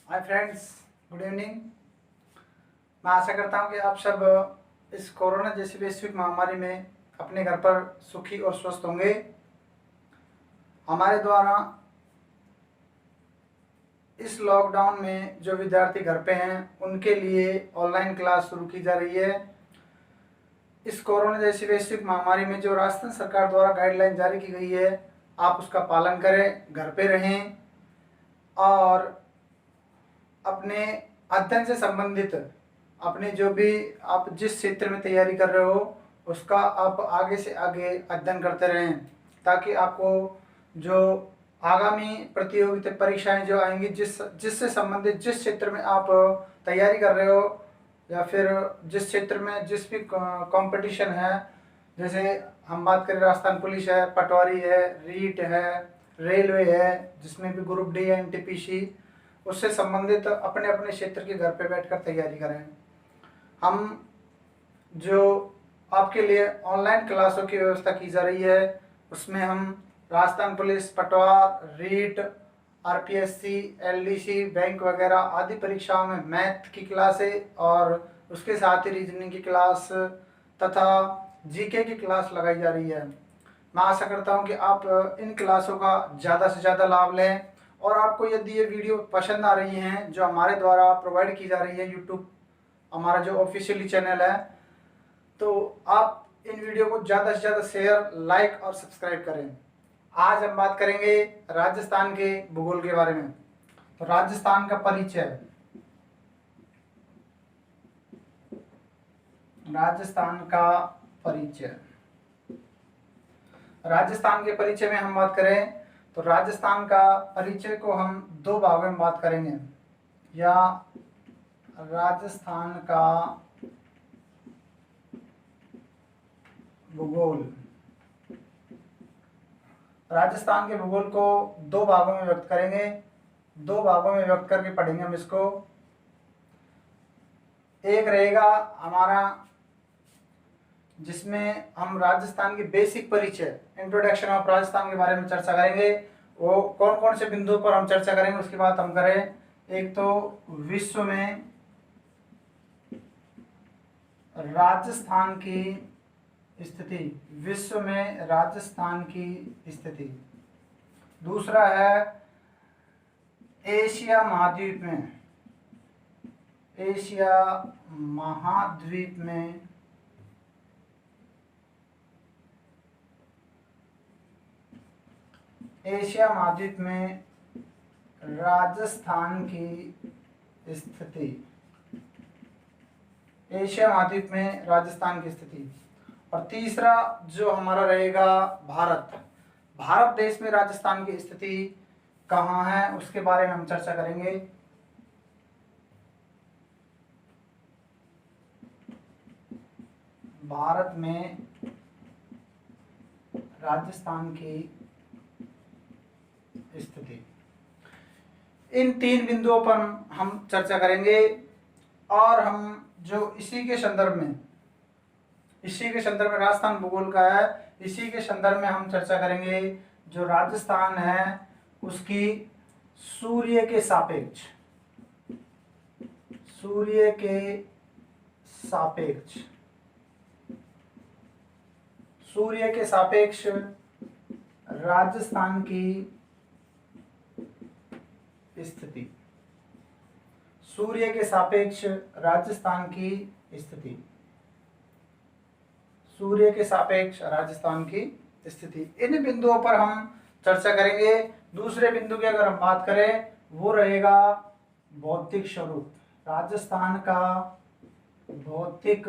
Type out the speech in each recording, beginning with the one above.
Hi friends, good evening. मैं आशा करता हूं कि आप सब इस कोरोना जैसी वैश्विक महामारी में अपने घर पर सुखी और स्वस्थ होंगे। हमारे द्वारा इस लॉकडाउन में जो विद्यार्थी घर पे हैं उनके लिए ऑनलाइन क्लास शुरू की जा रही है। इस कोरोना जैसी वैश्विक महामारी में जो राजस्थान सरकार द्वारा गाइडलाइन जारी की गई है, आप उसका पालन करें, घर पे रहें और अपने अध्ययन से संबंधित अपने जो भी आप जिस क्षेत्र में तैयारी कर रहे हो उसका आप आगे से आगे अध्ययन करते रहें, ताकि आपको जो आगामी प्रतियोगिता परीक्षाएं जो आएंगी जिससे संबंधित जिस क्षेत्र में आप तैयारी कर रहे हो या फिर जिस क्षेत्र में जिस भी कंपटीशन है, जैसे हम बात करें राजस्थान पुलिस है, पटवारी है, रीट है, रेलवे है, जिसमें भी ग्रुप डी है, एनटीपीसी, उससे संबंधित अपने अपने क्षेत्र के घर पे बैठकर तैयारी करें। हम जो आपके लिए ऑनलाइन क्लासों की व्यवस्था की जा रही है उसमें हम राजस्थान पुलिस, पटवार, रीट, आरपीएससी, एलडीसी, बैंक वगैरह आदि परीक्षाओं में मैथ की क्लासें और उसके साथ ही रीजनिंग की क्लास तथा जीके की क्लास लगाई जा रही है। मैं आशा करता हूं कि आप इन क्लासों का ज़्यादा से ज़्यादा लाभ लें और आपको यदि ये वीडियो पसंद आ रही हैं जो हमारे द्वारा प्रोवाइड की जा रही है, यूट्यूब हमारा जो ऑफिशियली चैनल है, तो आप इन वीडियो को ज़्यादा से ज़्यादा शेयर, लाइक और सब्सक्राइब करें। आज हम बात करेंगे राजस्थान के भूगोल के बारे में। तो राजस्थान का परिचय, राजस्थान का परिचय, राजस्थान के परिचय में हम बात करें तो राजस्थान का परिचय को हम दो भागों में बात करेंगे, या राजस्थान का भूगोल। राजस्थान के भूगोल को दो भागों में व्यक्त करेंगे, दो भागों में व्यक्त करके पढ़ेंगे हम इसको। एक रहेगा हमारा जिसमें हम राजस्थान की बेसिक परिचय, इंट्रोडक्शन ऑफ राजस्थान के बारे में चर्चा करेंगे। वो कौन कौन से बिंदुओं पर हम चर्चा करेंगे उसके बाद हम करें। एक तो विश्व में राजस्थान की स्थिति, विश्व में राजस्थान की स्थिति। दूसरा है एशिया महाद्वीप में, एशिया महाद्वीप में एशिया महाद्वीप में राजस्थान की स्थिति, एशिया महाद्वीप में राजस्थान की स्थिति। और तीसरा जो हमारा रहेगा भारत, भारत देश में राजस्थान की स्थिति कहाँ है उसके बारे में हम चर्चा करेंगे। भारत में राजस्थान की स्थिति, इन तीन बिंदुओं पर हम चर्चा करेंगे। और हम जो इसी के संदर्भ में राजस्थान भूगोल का है, इसी के संदर्भ में हम चर्चा करेंगे जो राजस्थान है उसकी सूर्य के सापेक्ष, सूर्य के सापेक्ष, सूर्य के सापेक्ष राजस्थान की स्थिति, सूर्य के सापेक्ष राजस्थान की स्थिति, सूर्य के सापेक्ष राजस्थान की स्थिति। इन बिंदुओं पर हम चर्चा करेंगे। दूसरे बिंदु की अगर हम बात करें वो रहेगा भौतिक स्वरूप, राजस्थान का भौतिक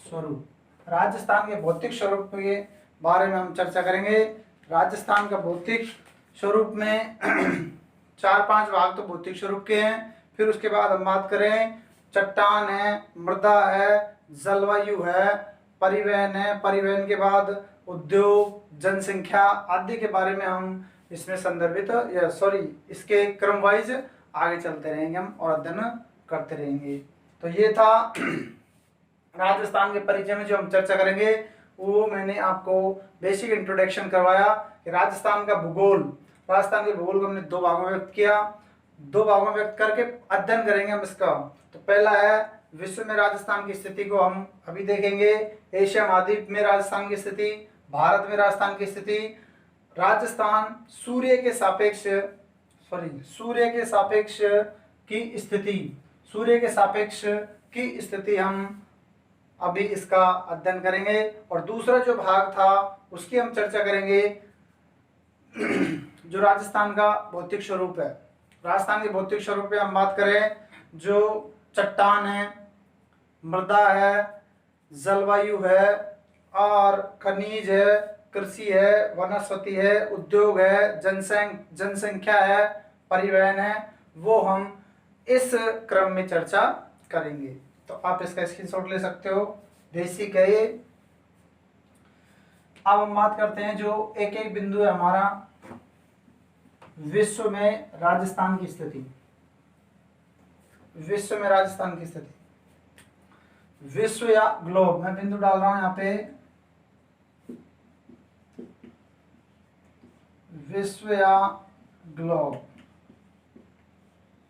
स्वरूप। राजस्थान के भौतिक स्वरूप के बारे में हम चर्चा करेंगे। राजस्थान का भौतिक स्वरूप में 4-5 भाग तो भौतिक स्वरूप के हैं। फिर उसके बाद हम बात करें चट्टान है, मृदा है, जलवायु है, परिवहन है, परिवहन के बाद उद्योग, जनसंख्या आदि के बारे में हम इसमें संदर्भित इसके क्रम वाइज आगे चलते रहेंगे हम और अध्ययन करते रहेंगे। तो ये था राजस्थान के परिचय में जो हम चर्चा करेंगे। वो मैंने आपको बेसिक इंट्रोडक्शन करवाया कि राजस्थान का भूगोल, राजस्थान के भूगोल को हमने दो भागों में व्यक्त किया। दो भागों में व्यक्त करके अध्ययन करेंगे हम इसका। तो पहला है विश्व में राजस्थान की स्थिति को हम अभी देखेंगे, एशिया महाद्वीप में राजस्थान की स्थिति, भारत में राजस्थान की स्थिति। राजस्थान सूर्य के सापेक्ष की स्थिति, सूर्य के सापेक्ष की स्थिति हम अभी इसका अध्ययन करेंगे। और दूसरा जो भाग था उसकी हम चर्चा करेंगे जो राजस्थान का भौतिक स्वरूप है। राजस्थान के भौतिक स्वरूप पे हम बात करें, जो चट्टान है, मृदा है, जलवायु है और खनिज है, कृषि है, वनस्पति है, उद्योग है, जनसंख्या है, परिवहन है, वो हम इस क्रम में चर्चा करेंगे। तो आप इसका स्क्रीनशॉट ले सकते हो, बेसिक है ये। अब हम बात करते हैं जो एक एक बिंदु है हमारा विश्व में राजस्थान की स्थिति। विश्व में राजस्थान की स्थिति, विश्व या ग्लोब, मैं बिंदु डाल रहा हूं यहां पे, विश्व या ग्लोब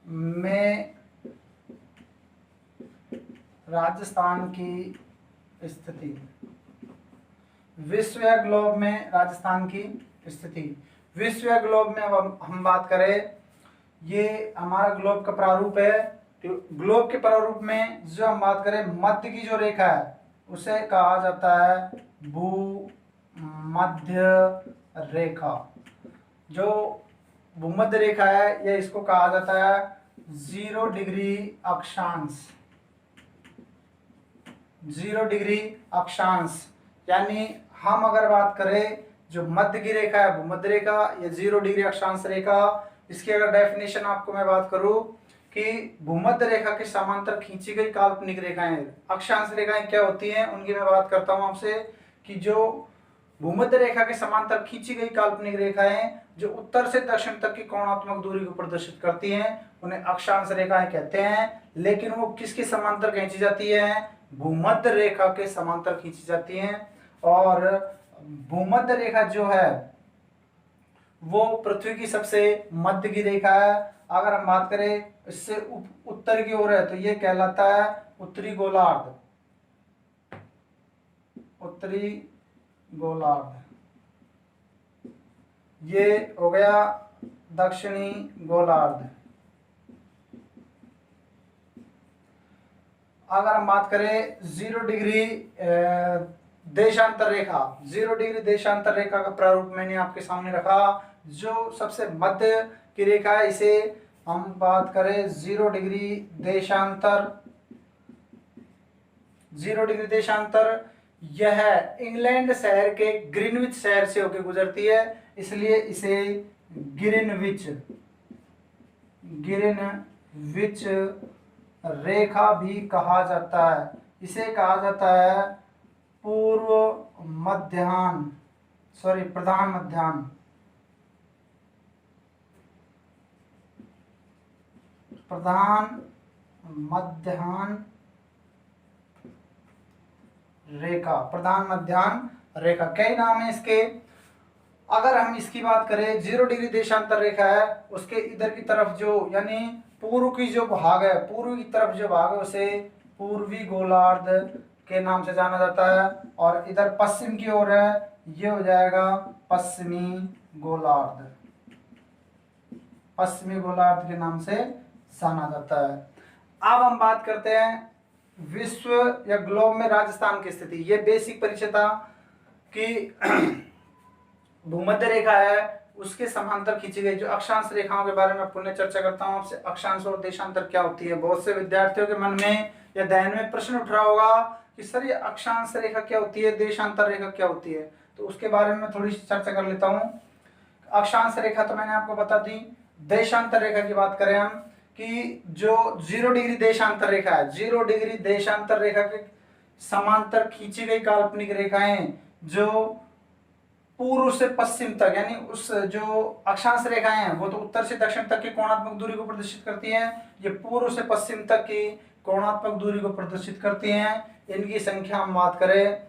में राजस्थान की स्थिति, विश्व या ग्लोब में राजस्थान की स्थिति। विश्व या ग्लोब में अब हम बात करें, ये हमारा ग्लोब का प्रारूप है। तो ग्लोब के प्रारूप में जो हम बात करें, मध्य की जो रेखा है उसे कहा जाता है भूमध्य रेखा। जो भूमध्य रेखा है यह इसको कहा जाता है 0 डिग्री अक्षांश। 0 डिग्री अक्षांश यानी हम अगर बात करें जो मध्य की रेखा है भूमध्य रेखा, या 0 डिग्री अक्षांश रेखा, इसकी अगर डेफिनेशन आपको मैं बात करूं कि भूमध्य रेखा के समांतर खींची गई काल्पनिक रेखाएं, अक्षांश रेखाएं क्या होती हैं उनकी मैं बात करता हूं आपसे, कि जो भूमध्य रेखा के समांतर खींची गई काल्पनिक रेखाएं जो उत्तर से दक्षिण तक की कोणात्मक दूरी को प्रदर्शित करती हैं उन्हें अक्षांश रेखाएं कहते हैं। लेकिन वो किसके समांतर खींची जाती है? भूमध्य रेखा के समांतर खींची जाती हैं। और भूमध्य रेखा जो है वो पृथ्वी की सबसे मध्य की रेखा है। अगर हम बात करें इससे उत्तर की ओर है तो ये कहलाता है उत्तरी गोलार्ध। उत्तरी गोलार्ध ये हो गया दक्षिणी गोलार्ध। अगर हम बात करें 0 डिग्री देशांतर रेखा, 0 डिग्री देशांतर रेखा का प्रारूप मैंने आपके सामने रखा। जो सबसे मध्य की रेखा है इसे हम बात करें 0 डिग्री देशांतर, 0 डिग्री देशांतर यह इंग्लैंड शहर के ग्रीनविच शहर से होकर गुजरती है, इसलिए इसे ग्रीनविच रेखा भी कहा जाता है। इसे कहा जाता है प्रधान मध्याह्न रेखा। कई नाम है इसके। अगर हम इसकी बात करें 0 डिग्री देशांतर रेखा है उसके इधर की तरफ जो यानी पूर्व की जो भाग है, पूर्व की तरफ जो भाग है उसे पूर्वी गोलार्ध के नाम से जाना जाता है। और इधर पश्चिम की ओर है ये हो जाएगा पश्चिमी गोलार्ध। पश्चिमी गोलार्ध के नाम से जाना जाता है। अब हम बात करते हैं विश्व या ग्लोब में राजस्थान की स्थिति। ये बेसिक परिचय था कि भूमध्य रेखा है उसके समांतर खींची गई जो अक्षांश रेखाओं के बारे में पुनः चर्चा करता हूं आपसे। अक्षांश और देशांतर क्या होती है? बहुत से विद्यार्थियों के मन में या ध्यान में प्रश्न उठ रहा होगा कि सर ये अक्षांश रेखा क्या होती है, देशांतर रेखा क्या होती है? तो उसके बारे में थोड़ी सी चर्चा कर लेता हूं। अक्षांश रेखा तो मैंने आपको बता दी। देशांतर रेखा की बात करें हम कि जो 0 डिग्री देशांतर रेखा है, 0 डिग्री देशांतर रेखा के समांतर खींची गई काल्पनिक रेखाएं जो पूर्व से पश्चिम तक यानी उस जो अक्षांश रेखाएं हैं वो तो उत्तर से दक्षिण तक की कोणात्मक दूरी को प्रदर्शित करती हैं। ये पूर्व से पश्चिम तक की कोणात्मक दूरी को प्रदर्शित करती हैं। इनकी संख्या हम बात करें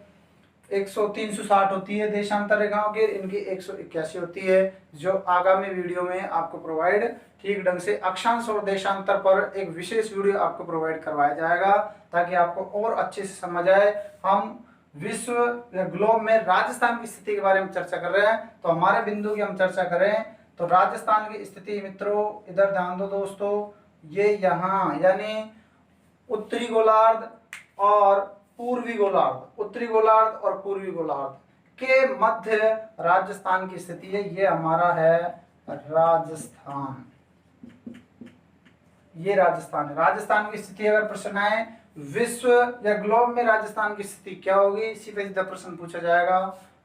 360 होती है देशांतर रेखाओं की, इनकी 181 होती है, जो आगामी वीडियो में आपको प्रोवाइड ठीक ढंग से अक्षांश और देशांतर पर एक विशेष वीडियो आपको प्रोवाइड करवाया जाएगा, ताकि आपको और अच्छे से समझ आए। हम विश्व या ग्लोब में राजस्थान की स्थिति के बारे में चर्चा कर रहे हैं, तो हमारे बिंदु की हम चर्चा करें तो राजस्थान की स्थिति मित्रों इधर ध्यान दो दोस्तों, ये यहाँ यानी उत्तरी गोलार्ध और पूर्वी गोलार्ध, उत्तरी गोलार्ध और पूर्वी गोलार्ध के मध्य राजस्थान की स्थिति है। ये हमारा है राजस्थान, ये राजस्थान है। राजस्थान की स्थिति अगर प्रश्न आए विश्व या ग्लोब में राजस्थान की स्थिति क्या होगी, सीधा सीधा प्रश्न पूछा जाएगा,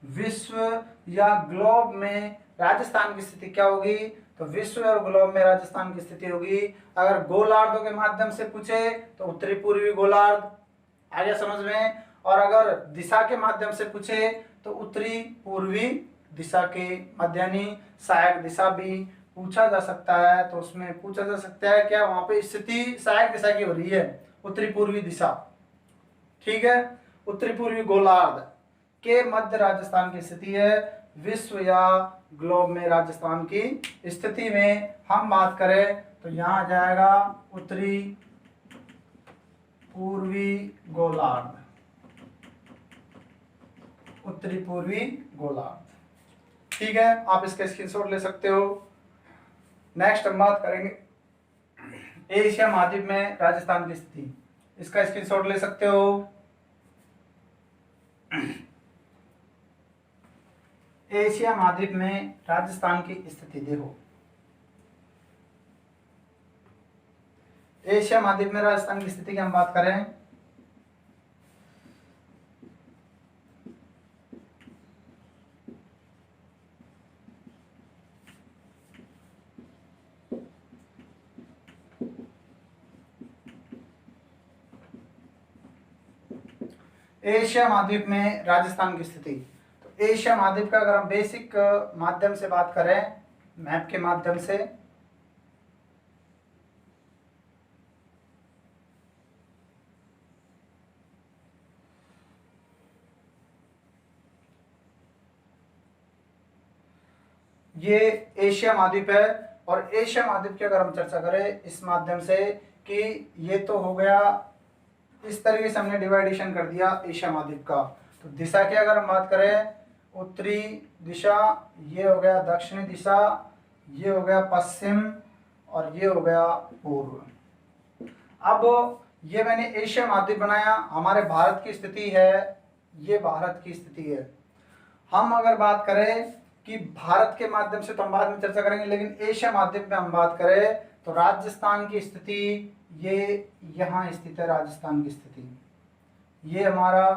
विश्व या ग्लोब में राजस्थान की स्थिति क्या होगी, तो विश्व और ग्लोब में राजस्थान की स्थिति होगी। अगर गोलार्धों के माध्यम से पूछे तो उत्तरी पूर्वी गोलार्ध, आ गया समझ में, और अगर दिशा के माध्यम से पूछे तो उत्तरी पूर्वी दिशा के मध्य, यानी सहायक दिशा भी पूछा जा सकता है। तो उसमें पूछा जा सकता है क्या वहां पे स्थिति सहायक दिशा की हो रही है, उत्तरी पूर्वी दिशा, ठीक है। उत्तरी पूर्वी गोलार्ध के मध्य राजस्थान की स्थिति है। विश्व या ग्लोब में राजस्थान की स्थिति में हम बात करें तो यहाँ आ जाएगा उत्तरी पूर्वी गोलार्ध, उत्तरी पूर्वी गोलार्ध, ठीक है। आप इसका स्क्रीनशॉट ले सकते हो। नेक्स्ट हम बात करेंगे एशिया महाद्वीप में राजस्थान की स्थिति, इसका स्क्रीनशॉट ले सकते हो। एशिया महाद्वीप में राजस्थान की स्थिति देखो, एशिया महाद्वीप में राजस्थान की स्थिति की हम बात करें एशिया महाद्वीप में राजस्थान की स्थिति, तो एशिया महाद्वीप का अगर हम बेसिक माध्यम से बात करें, मैप के माध्यम से, ये एशिया महाद्वीप है। और एशिया महाद्वीप की अगर हम चर्चा करें इस माध्यम से कि ये तो हो गया, इस तरीके से हमने डिवाइडेशन कर दिया एशिया महाद्वीप का। तो दिशा की अगर हम बात करें उत्तरी दिशा, ये हो गया दक्षिणी दिशा, ये हो गया पश्चिम और ये हो गया पूर्व। अब ये मैंने एशिया महाद्वीप बनाया, हमारे भारत की स्थिति है, ये भारत की स्थिति है। हम अगर बात करें कि भारत के माध्यम से तो हम बाद में चर्चा करेंगे, लेकिन एशिया महाद्वीप में हम बात करें तो राजस्थान की स्थिति ये यहाँ स्थित है, राजस्थान की स्थिति ये हमारा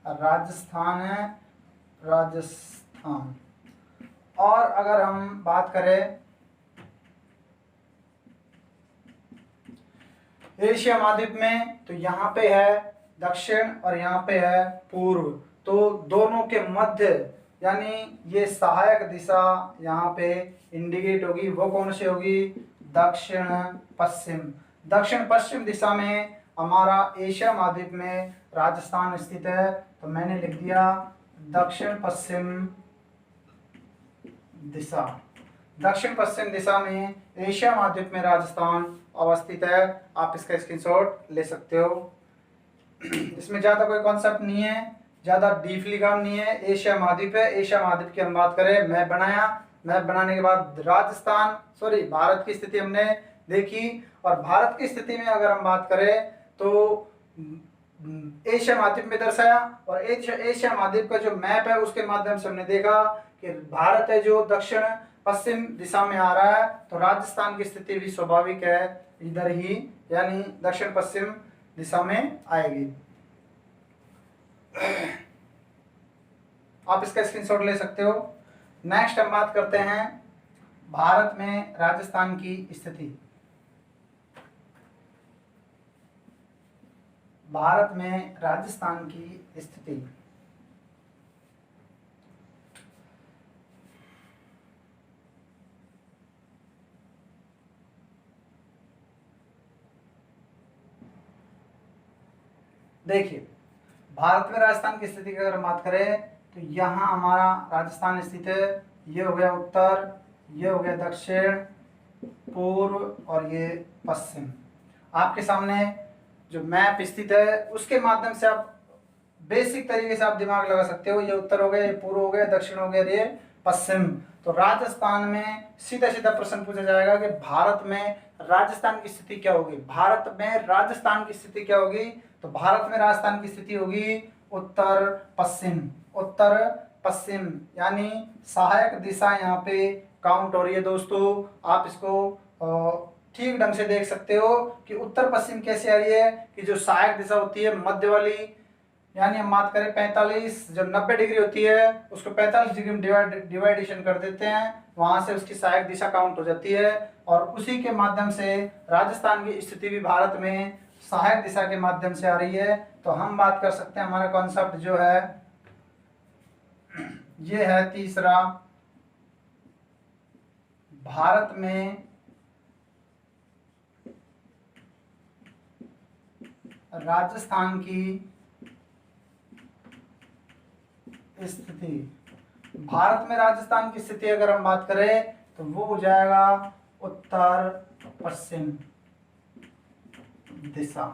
राजस्थान है, राजस्थान। और अगर हम बात करें एशिया महाद्वीप में तो यहाँ पे है दक्षिण और यहाँ पे है पूर्व, तो दोनों के मध्य यानी ये सहायक दिशा यहाँ पे इंडिकेट होगी, वो कौन सी होगी, दक्षिण पश्चिम। दक्षिण पश्चिम दिशा में हमारा एशिया महाद्वीप में राजस्थान स्थित है, तो मैंने लिख दिया दक्षिण पश्चिम दिशा। दक्षिण पश्चिम दिशा में एशिया महाद्वीप में राजस्थान अवस्थित है। आप इसका स्क्रीनशॉट ले सकते हो। इसमें ज़्यादा कोई कॉन्सेप्ट नहीं है, ज़्यादा डीपली काम नहीं है। एशिया महाद्वीप है, एशिया महाद्वीप की हम बात करें, मैप बनाया, मैप बनाने के बाद भारत की स्थिति हमने देखी। और भारत की स्थिति में अगर हम बात करें तो एशिया महाद्वीप में दर्शाया, और एशिया महाद्वीप का जो मैप है उसके माध्यम से हमने देखा कि भारत है जो दक्षिण पश्चिम दिशा में आ रहा है, तो राजस्थान की स्थिति भी स्वाभाविक है इधर ही, यानी दक्षिण पश्चिम दिशा में आएगी। आप इसका स्क्रीनशॉट ले सकते हो। नेक्स्ट हम बात करते हैं भारत में राजस्थान की स्थिति। भारत में राजस्थान की स्थिति देखिए, भारत में राजस्थान की स्थिति की अगर हम बात करें तो यहाँ हमारा राजस्थान स्थित है। ये हो गया उत्तर, ये हो गया दक्षिण, पूर्व और ये पश्चिम। आपके सामने जो मैप स्थित है उसके माध्यम से आप बेसिक तरीके से आप दिमाग लगा सकते हो। ये उत्तर हो गया, ये पूर्व हो गया, दक्षिण हो गया, ये पश्चिम। तो राजस्थान में सीधा सीधा प्रश्न पूछा जाएगा कि भारत में राजस्थान की स्थिति क्या होगी। भारत में राजस्थान की स्थिति क्या होगी? तो भारत में राजस्थान की स्थिति होगी उत्तर पश्चिम। उत्तर पश्चिम यानी सहायक दिशा यहाँ पे काउंट हो रही है दोस्तों। आप इसको ठीक ढंग से देख सकते हो कि उत्तर पश्चिम कैसे आ रही है कि जो सहायक दिशा होती है मध्य वाली, यानी हम बात करें 45, जो 90 डिग्री होती है उसको 45 डिग्री में डिवाइडेशन कर देते हैं, वहां से उसकी सहायक दिशा काउंट हो जाती है। और उसी के माध्यम से राजस्थान की स्थिति भी भारत में सहायक दिशा के माध्यम से आ रही है। तो हम बात कर सकते हैं, हमारा कॉन्सेप्ट जो है ये है तीसरा, भारत में राजस्थान की स्थिति। भारत में राजस्थान की स्थिति अगर हम बात करें तो वो हो जाएगा उत्तर पश्चिम दिशा।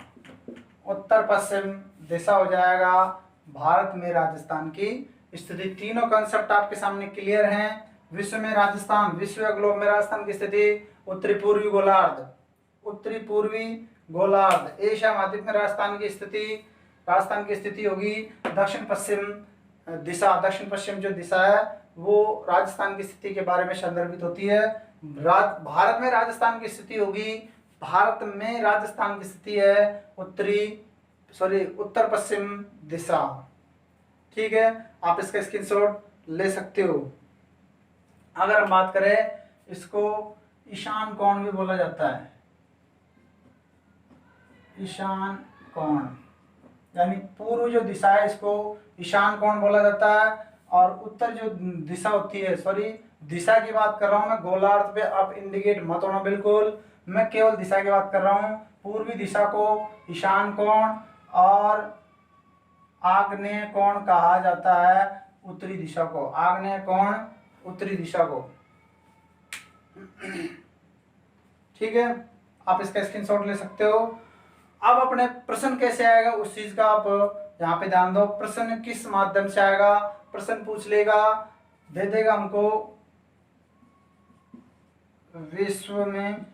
उत्तर पश्चिम दिशा हो जाएगा भारत में राजस्थान की स्थिति। तीनों कंसेप्ट आपके सामने क्लियर हैं। विश्व में राजस्थान, विश्व या ग्लोब में राजस्थान की स्थिति, उत्तरी पूर्वी गोलार्ध, उत्तरी पूर्वी गोलार्ध, एशिया महाद्वीप में राजस्थान की स्थिति होगी दक्षिण पश्चिम दिशा। दक्षिण पश्चिम जो दिशा है वो राजस्थान की स्थिति के बारे में संदर्भित होती है। भारत में राजस्थान की स्थिति होगी, भारत में राजस्थान की स्थिति है उत्तर पश्चिम दिशा। ठीक है, आप इसका स्क्रीनशॉट ले सकते हो। अगर हम बात करें, इसको ईशान कोण भी बोला जाता है। ईशान कोण यानी पूर्व जो दिशा है इसको ईशान कोण बोला जाता है, और उत्तर जो दिशा होती है, दिशा की बात कर रहा हूं मैं, गोलार्ध पे आप इंडिकेट मत होना बिल्कुल, मैं केवल दिशा की बात कर रहा हूं। पूर्वी दिशा को ईशान कोण और आग्नेय कोण कहा जाता है उत्तरी दिशा को, आग्नेय कोण उत्तरी दिशा को। ठीक है, आप इसका स्क्रीनशॉट ले सकते हो। अब अपने प्रश्न कैसे आएगा उस चीज का आप यहाँ पे ध्यान दो। प्रश्न किस माध्यम से आएगा? प्रश्न पूछ लेगा, दे देगा हमको विश्व में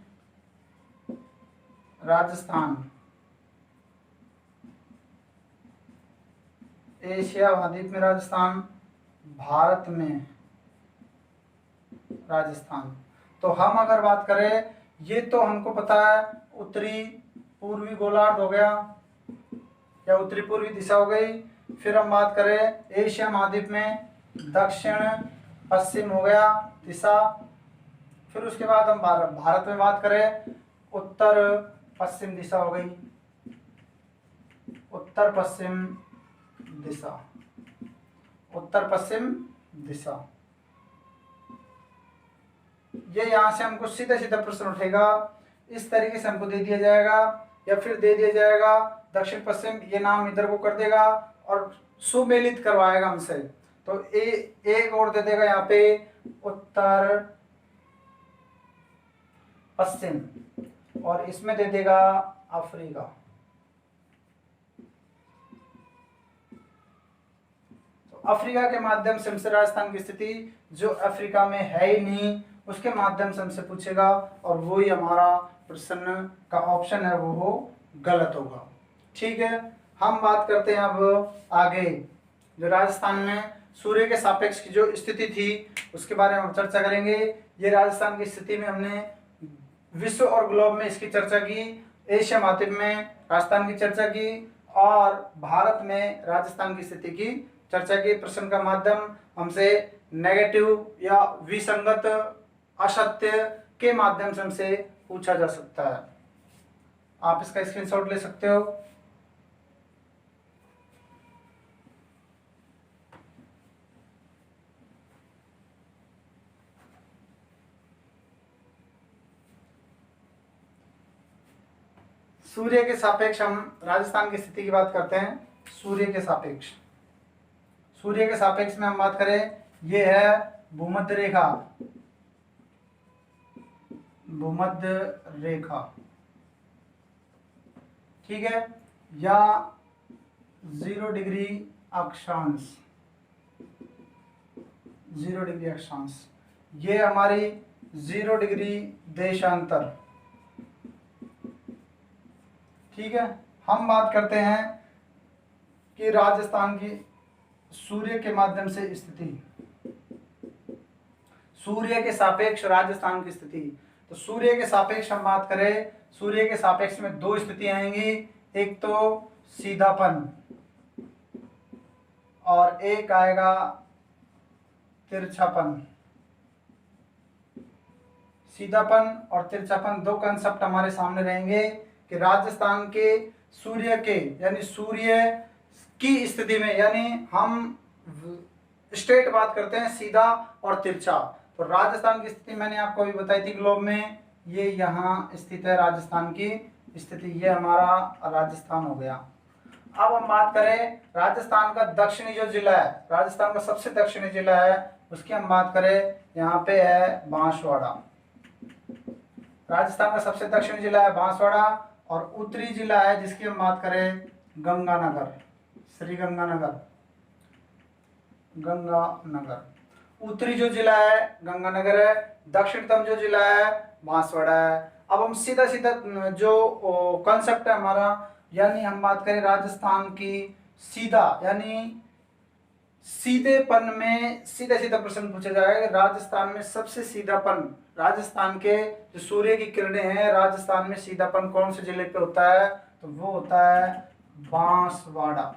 राजस्थान, एशिया महाद्वीप में राजस्थान, भारत में राजस्थान। तो हम अगर बात करें, ये तो हमको पता है उत्तरी पूर्वी गोलार्ध हो गया या उत्तरी पूर्वी दिशा हो गई। फिर हम बात करें एशिया महाद्वीप में दक्षिण पश्चिम हो गया दिशा। फिर उसके बाद हम भारत में बात करें, उत्तर पश्चिम दिशा हो गई, उत्तर पश्चिम दिशा, उत्तर पश्चिम दिशा। ये यहाँ से हमको सीधा सीधा प्रश्न उठेगा, इस तरीके से हमको दे दिया जाएगा, या फिर दे दिया जाएगा दक्षिण पश्चिम, ये नाम इधर को कर देगा और सुमेलित करवाएगा हमसे। तो एक और दे देगा यहाँ पे उत्तर पश्चिम, और इसमें दे देगा अफ्रीका। तो अफ्रीका के माध्यम से हमसे राजस्थान की स्थिति, जो अफ्रीका में है ही नहीं, उसके माध्यम से हमसे पूछेगा, और वही हमारा प्रश्न का ऑप्शन है वो गलत होगा। ठीक है, हम बात करते हैं अब आगे, जो राजस्थान में सूर्य के सापेक्ष की जो स्थिति थी उसके बारे में हम चर्चा करेंगे। ये राजस्थान की स्थिति में हमने विश्व और ग्लोब में इसकी चर्चा की, एशिया महाद्वीप में राजस्थान की चर्चा की, और भारत में राजस्थान की स्थिति की चर्चा की। प्रश्न का माध्यम हमसे नेगेटिव या विसंगत, असत्य के माध्यम से हमसे पूछा जा सकता है। आप इसका स्क्रीनशॉट ले सकते हो। सूर्य के सापेक्ष हम राजस्थान की स्थिति की बात करते हैं। सूर्य के सापेक्ष, सूर्य के सापेक्ष में हम बात करें, ये है भूमध्य रेखा, भूमध्य रेखा, ठीक है, या 0 डिग्री अक्षांश, 0 डिग्री अक्षांश, ये हमारी 0 डिग्री देशांतर, ठीक है। हम बात करते हैं कि राजस्थान की सूर्य के माध्यम से स्थिति, सूर्य के सापेक्ष राजस्थान की स्थिति। तो सूर्य के सापेक्ष हम बात करें, सूर्य के सापेक्ष में 2 स्थितियां आएंगी, एक तो सीधापन और एक आएगा तिरछापन। सीधापन और तिरछापन 2 कंसेप्ट हमारे सामने रहेंगे कि राजस्थान के सूर्य के यानी सूर्य की स्थिति में, यानी हम स्ट्रेट बात करते हैं सीधा और तिरछा। तो राजस्थान की स्थिति मैंने आपको अभी बताई थी ग्लोब में, ये यहाँ स्थित है राजस्थान की स्थिति, ये हमारा राजस्थान हो गया। अब हम बात करें राजस्थान का दक्षिणी जो जिला है, राजस्थान का सबसे दक्षिणी जिला है, उसकी हम बात करें, यहाँ पे है बांसवाड़ा। राजस्थान का सबसे दक्षिणी जिला है बांसवाड़ा, और उत्तरी जिला है जिसकी हम बात करें गंगानगर, श्री गंगानगर, गंगानगर। उत्तरी जो जिला है गंगानगर है, दक्षिणतम जो जिला है बांसवाड़ा है। अब हम सीधा सीधा जो कॉन्सेप्ट है हमारा, यानी हम बात करें राजस्थान की सीधा यानी सीधेपन में, सीधा सीधा प्रश्न पूछा जाएगा राजस्थान में सबसे सीधापन, राजस्थान के जो सूर्य की किरणें हैं राजस्थान में सीधापन कौन से जिले पे होता है, तो वो होता है बांसवाड़ा।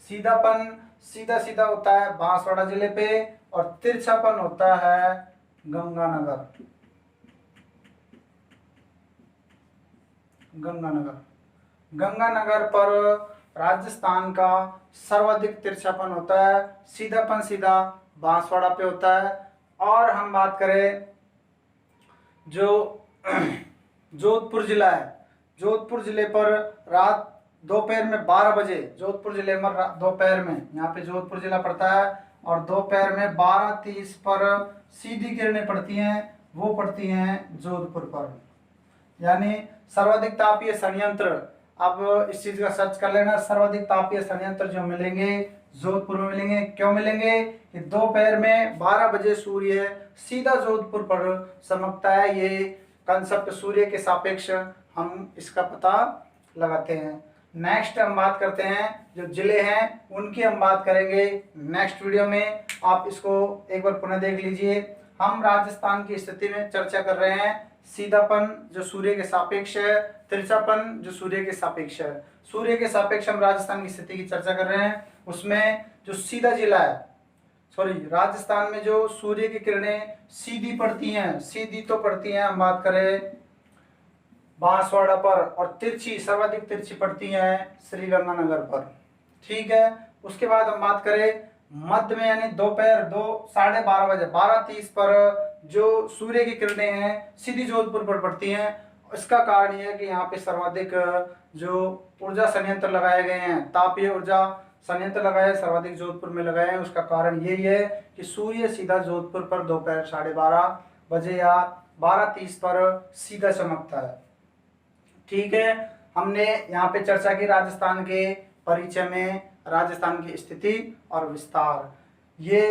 सीधापन सीधा सीधा होता है बांसवाड़ा जिले पे, और तिरछापन होता है गंगानगर, गंगानगर पर राजस्थान का सर्वाधिक तिरछापन होता है, सीधापन सीधा बांसवाड़ा पे होता है। और हम बात करें जो जोधपुर जिला है, जोधपुर जिले पर रात दोपहर में 12 बजे, जोधपुर जिले में दोपहर में, यहाँ पे जोधपुर जिला पड़ता है, और दोपहर में 12:30 पर सीधी किरणें पड़ती हैं, वो पड़ती हैं जोधपुर पर, यानी सर्वाधिक तापीय संयंत्र। अब इस चीज का सर्च कर लेना, सर्वाधिक तापीय संयंत्र जो मिलेंगे जोधपुर में मिलेंगे। क्यों मिलेंगे कि दोपहर में 12 बजे सूर्य सीधा जोधपुर पर चमकता है। ये कंसेप्ट सूर्य के सापेक्ष हम इसका पता लगाते हैं। नेक्स्ट हम बात करते हैं जो जिले हैं उनकी हम बात करेंगे नेक्स्ट वीडियो में, आप इसको एक बार पुनः देख लीजिए। हम राजस्थान की स्थिति में चर्चा कर रहे हैं, सीधापन जो सूर्य के सापेक्ष है, तिरछापन जो सूर्य के सापेक्ष है। सूर्य के सापेक्ष हम राजस्थान की स्थिति की चर्चा कर रहे हैं, उसमें जो सीधा जिला है, सॉरी राजस्थान में जो सूर्य की किरणें सीधी पड़ती हैं, सीधी तो पड़ती हैं, हम बात करें बांसवाड़ा पर, और तिरछी सर्वाधिक तिरछी पड़ती हैं श्री गंगानगर पर, ठीक है। उसके बाद हम बात करें मध्य में, यानी दोपहर 12:30 बजे 12:30 पर जो सूर्य की किरणें हैं सीधी जोधपुर पर पड़ती हैं। इसका कारण यह है कि यहाँ पे सर्वाधिक जो ऊर्जा संयंत्र लगाए गए हैं, तापीय ऊर्जा संयंत्र लगाए सर्वाधिक जोधपुर में लगाए हैं। उसका कारण यही है कि सूर्य सीधा जोधपुर पर दोपहर 12:30 बजे या 12:30 पर सीधा चमकता है, ठीक है। हमने यहाँ पे चर्चा की राजस्थान के परिचय में, राजस्थान की स्थिति और विस्तार। ये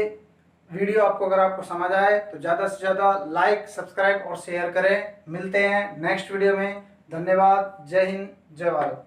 वीडियो अगर आपको समझ आए तो ज़्यादा से ज़्यादा लाइक, सब्सक्राइब और शेयर करें। मिलते हैं नेक्स्ट वीडियो में। धन्यवाद। जय हिंद, जय भारत।